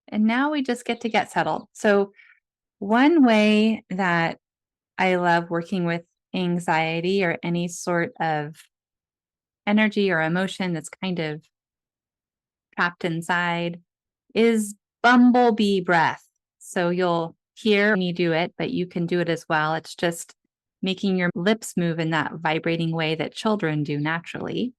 And now we just get settled. So, one way that I love working with anxiety or any sort of energy or emotion that's kind of trapped inside is bumblebee breath. So, you'll hear me do it, but you can do it as well. It's just making your lips move in that vibrating way that children do naturally.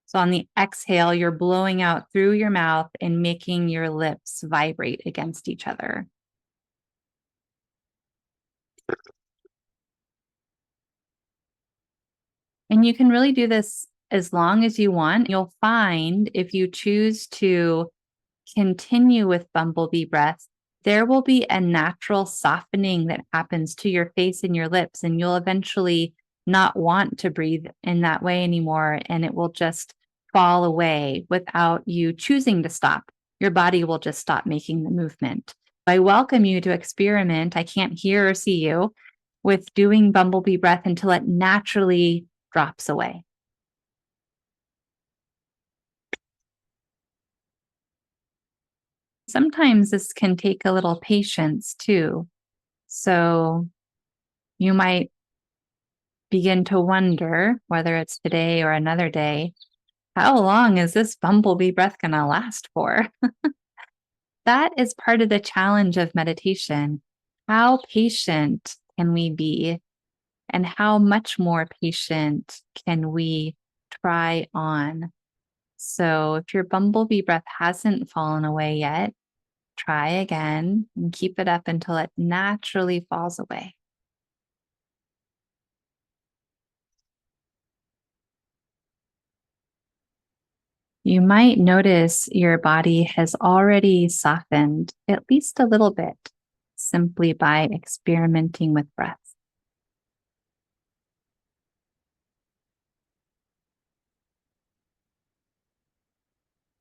So on the exhale, you're blowing out through your mouth and making your lips vibrate against each other. And you can really do this as long as you want. You'll find if you choose to continue with bumblebee breath, there will be a natural softening that happens to your face and your lips, and you'll eventually not want to breathe in that way anymore. And it will just fall away without you choosing to stop. Your body will just stop making the movement. I welcome you to experiment. I can't hear or see you with doing bumblebee breath until it naturally drops away. Sometimes this can take a little patience too. So you might begin to wonder, whether it's today or another day, how long is this bumblebee breath going to last for? That is part of the challenge of meditation. How patient can we be? And how much more patient can we try on? So if your bumblebee breath hasn't fallen away yet, try again and keep it up until it naturally falls away. You might notice your body has already softened at least a little bit simply by experimenting with breath.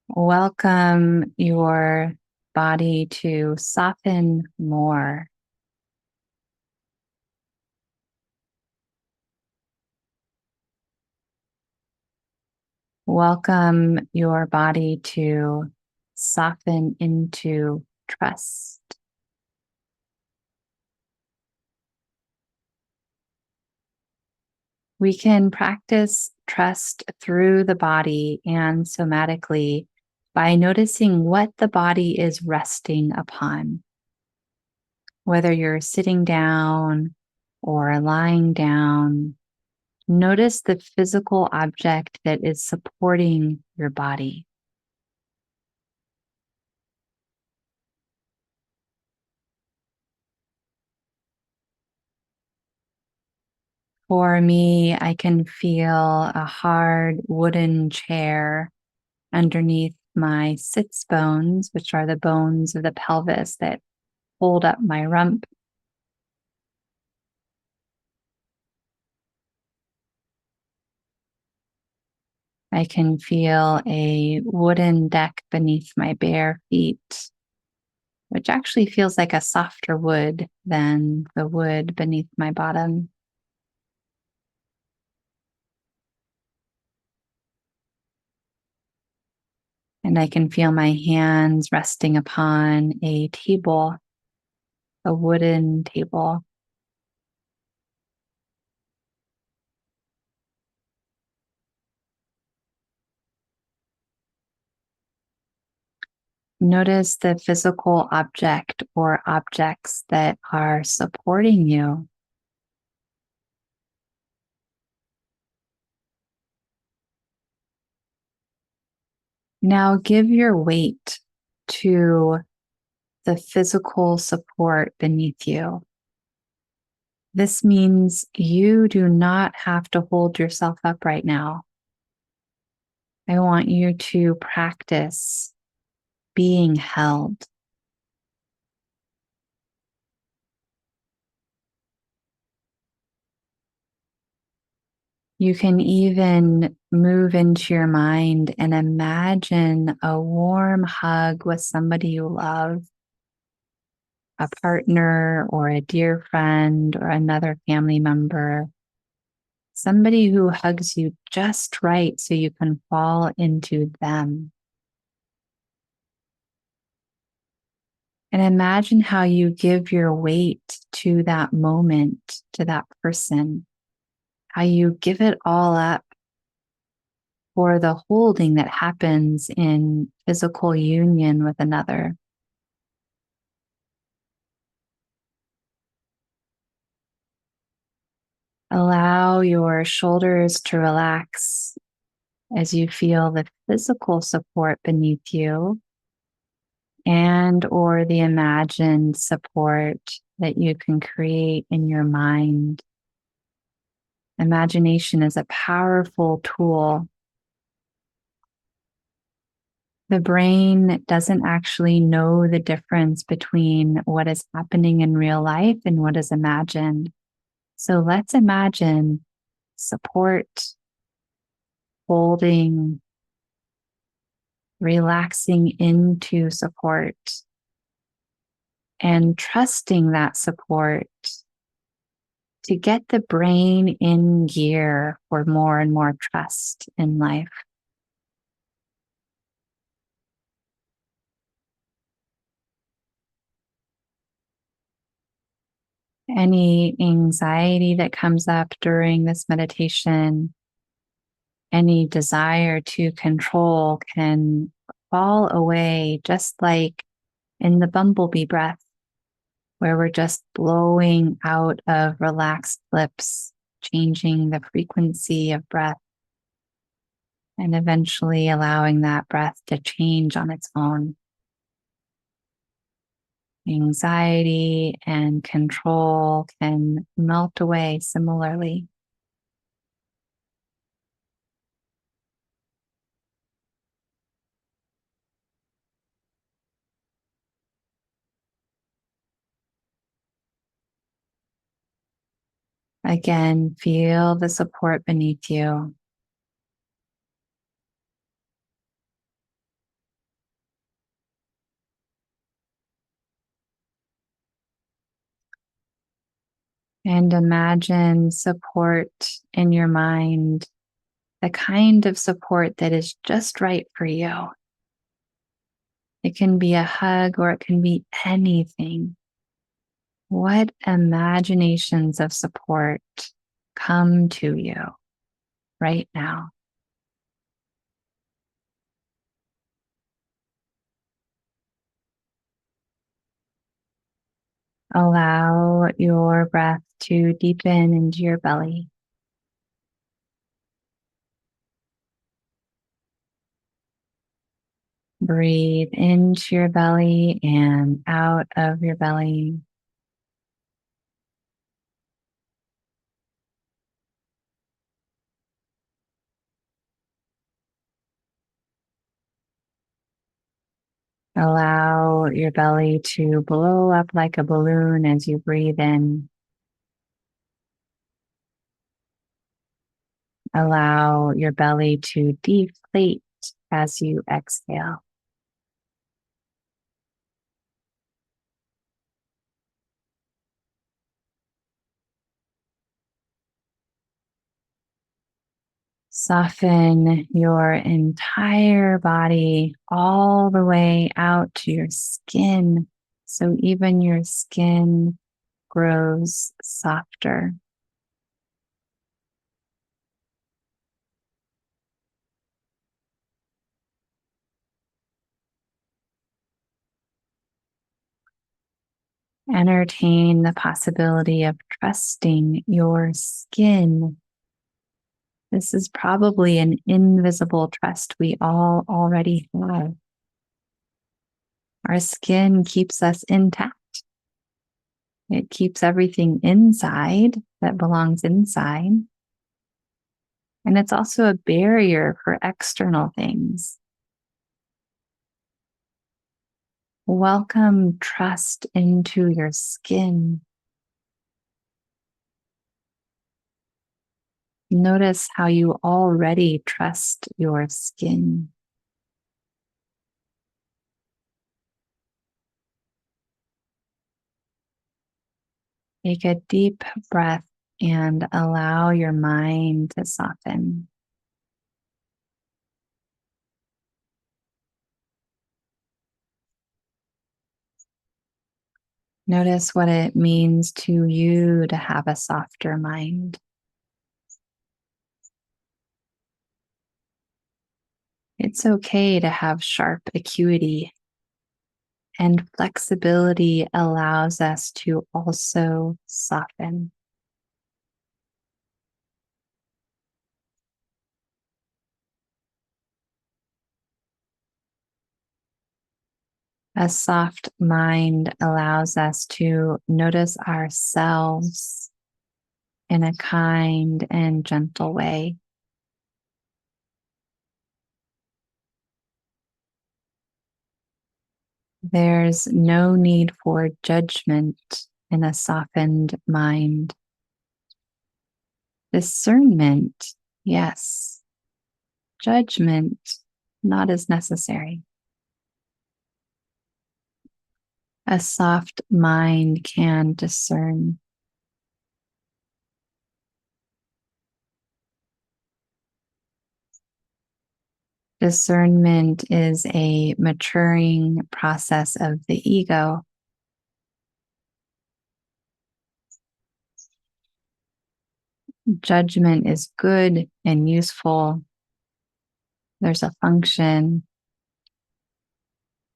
Welcome your body to soften more. Welcome your body to soften into trust. We can practice trust through the body and somatically by noticing what the body is resting upon. Whether you're sitting down or lying down, notice the physical object that is supporting your body. For me, I can feel a hard wooden chair underneath my sits bones, which are the bones of the pelvis that hold up my rump. I can feel a wooden deck beneath my bare feet, which actually feels like a softer wood than the wood beneath my bottom. And I can feel my hands resting upon a table, a wooden table. Notice the physical object or objects that are supporting you. Now give your weight to the physical support beneath you. This means you do not have to hold yourself up right now. I want you to practice being held. You can even move into your mind and imagine a warm hug with somebody you love, a partner or a dear friend or another family member, somebody who hugs you just right so you can fall into them. And imagine how you give your weight to that moment, to that person, how you give it all up for the holding that happens in physical union with another. Allow your shoulders to relax as you feel the physical support beneath you and or the imagined support that you can create in your mind. Imagination is a powerful tool. The brain doesn't actually know the difference between what is happening in real life and what is imagined. So let's imagine support, holding, relaxing into support, and trusting that support to get the brain in gear for more and more trust in life. Any anxiety that comes up during this meditation, any desire to control can fall away, just like in the bumblebee breath, where we're just blowing out of relaxed lips, changing the frequency of breath, and eventually allowing that breath to change on its own. Anxiety and control can melt away similarly. Again, feel the support beneath you. And imagine support in your mind, the kind of support that is just right for you. It can be a hug or it can be anything. What imaginations of support come to you right now? Allow your breath to deepen into your belly. Breathe into your belly and out of your belly. Allow your belly to blow up like a balloon as you breathe in. Allow your belly to deflate as you exhale. Soften your entire body all the way out to your skin, so even your skin grows softer. Entertain the possibility of trusting your skin. This is probably an invisible trust we all already have. Our skin keeps us intact. It keeps everything inside that belongs inside. And it's also a barrier for external things. Welcome trust into your skin. Notice how you already trust your skin. Take a deep breath and allow your mind to soften. Notice what it means to you to have a softer mind. It's okay to have sharp acuity, and flexibility allows us to also soften. A soft mind allows us to notice ourselves in a kind and gentle way. There's no need for judgment in a softened mind. Discernment, yes. Judgment, not as necessary. A soft mind can discern. Discernment is a maturing process of the ego. Judgment is good and useful. There's a function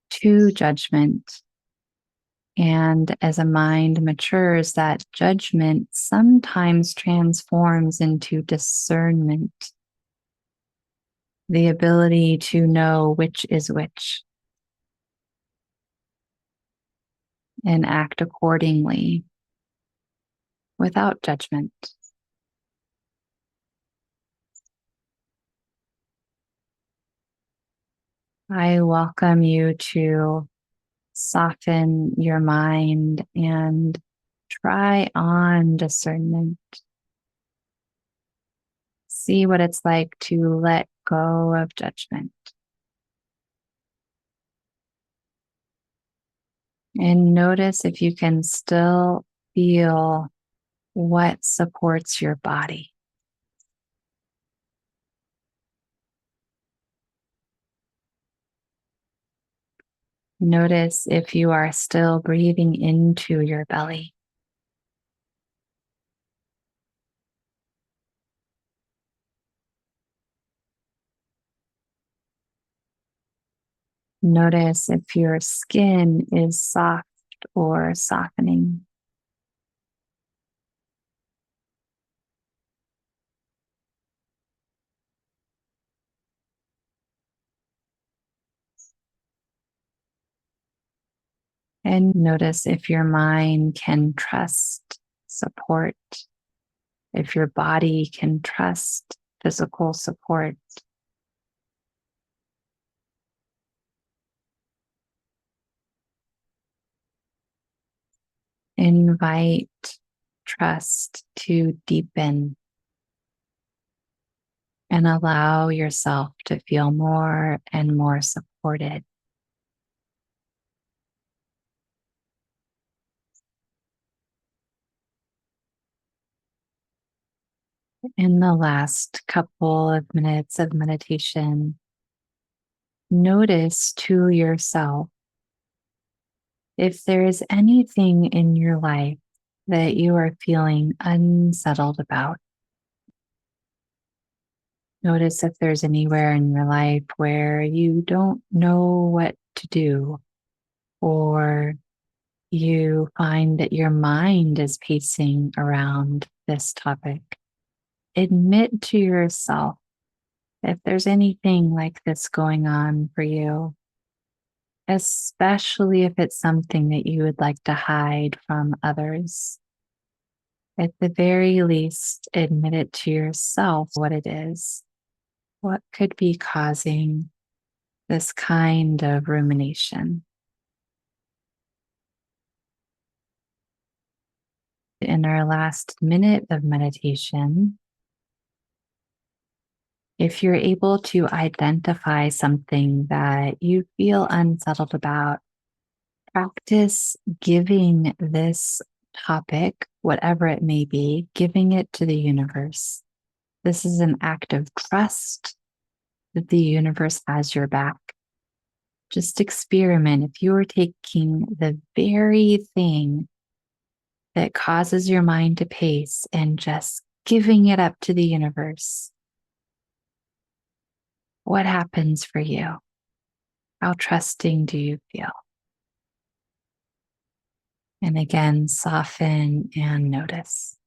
to judgment. And as a mind matures, that judgment sometimes transforms into discernment, the ability to know which is which and act accordingly without judgment. I welcome you to soften your mind and try on discernment. See what it's like to let go of judgment. And notice if you can still feel what supports your body. Notice if you are still breathing into your belly. Notice if your skin is soft or softening. And notice if your mind can trust support, if your body can trust physical support. Invite trust to deepen and allow yourself to feel more and more supported. In the last couple of minutes of meditation, notice to yourself if there is anything in your life that you are feeling unsettled about. Notice if there's anywhere in your life where you don't know what to do, or you find that your mind is pacing around this topic. Admit to yourself if there's anything like this going on for you, especially if it's something that you would like to hide from others. At the very least, admit it to yourself what it is. What could be causing this kind of rumination? In our last minute of meditation, if you're able to identify something that you feel unsettled about, practice giving this topic, whatever it may be, giving it to the universe. This is an act of trust that the universe has your back. Just experiment. If you were taking the very thing that causes your mind to pace and just giving it up to the universe, what happens for you? How trusting do you feel? And again, soften and notice.